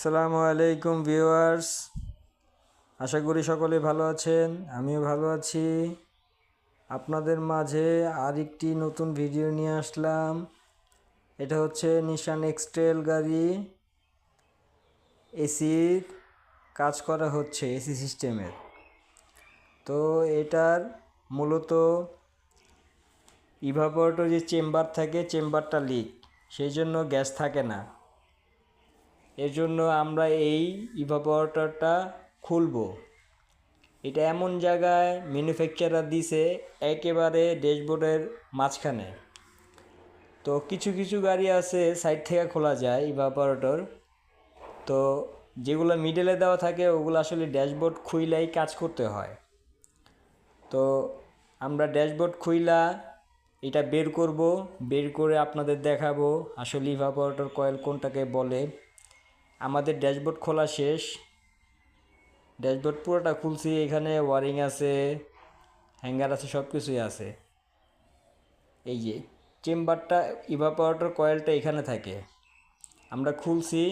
আসসালামু আলাইকুম ভিউয়ার্স, আশা করি সকলে ভালো আছেন। আমিও ভালো আছি। আপনাদের মাঝে আরেকটি নতুন ভিডিও নিয়ে আসলাম। এটা হচ্ছে নিশান এক্সট্রেল গাড়ি, এসির কাজ করা হচ্ছে, এসি সিস্টেমের। তো এটার মূলত ইভাপোরেটর যে চেম্বার থাকে, চেম্বারটা লিক, সেই জন্য গ্যাস থাকে না। এর জন্য আমরা এই ইভাপোরেটরটা খুলব। এটা এমন জায়গায় ম্যানুফ্যাকচারার দিছে একেবারে ড্যাশবোর্ডের মাঝখানে। তো কিছু কিছু গাড়ি আছে সাইড থেকে খোলা যায় ইভাপোরেটর, তো যেগুলো মিডলে দেওয়া থাকে ওগুলো আসলে ড্যাশবোর্ড খুইলাই কাজ করতে হয়। তো আমরা ড্যাশবোর্ড খুইলা এটা বের করব, বের করে আপনাদের দেখাবো আসলে ইভাপোরেটর কয়েল কোনটাকে বলে। আমাদের ড্যাশবোর্ড খোলা শেষ, ড্যাশবোর্ড পুরোটা খুলছি। এখানে ওয়ারিং আছে, হ্যাঙ্গার আছে, সব কিছুই আছে। এই যে চেম্বারটা, ইভাপোরেটর কয়েলটা এখানে থাকে। আমরা খুলছি,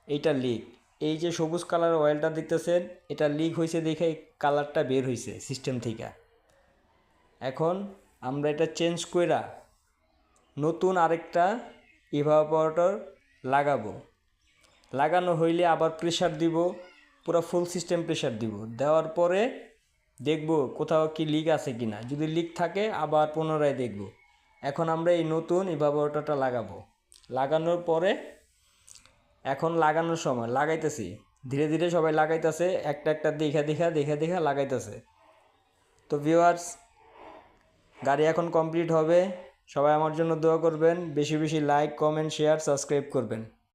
এইটা লিক। এই যে সবুজ কালার অয়েলটা দেখতেছেন, এটা লিক হয়েছে দেখে এই কালারটা বের হয়েছে সিস্টেম থেকে। এখন আমরা এটা চেঞ্জ কইরা নতুন আরেকটা ইভাপোরেটর লাগাবো। লাগানো হইলে আবার প্রেশার দিব, পুরো ফুল সিস্টেম প্রেশার দিব। দেওয়ার পরে দেখব কোথাও কি লিক আছে কি না। যদি লিক থাকে আবার পুনরায় দেখব। এখন আমরা এই নতুন ইভাপোরেটরটা লাগাবো। লাগানোর পরে এখন লাগানোর সময় লাগাইতেছি, ধীরে ধীরে সবাই লাগাইতেছে, একটা একটা দেখা লাগাইতেছে। তো ভিউয়ার্স, গাড়ি এখন কমপ্লিট হবে। সবাই আমার জন্য দোয়া করবেন, বেশি বেশি লাইক, কমেন্ট, শেয়ার, সাবস্ক্রাইব করবেন।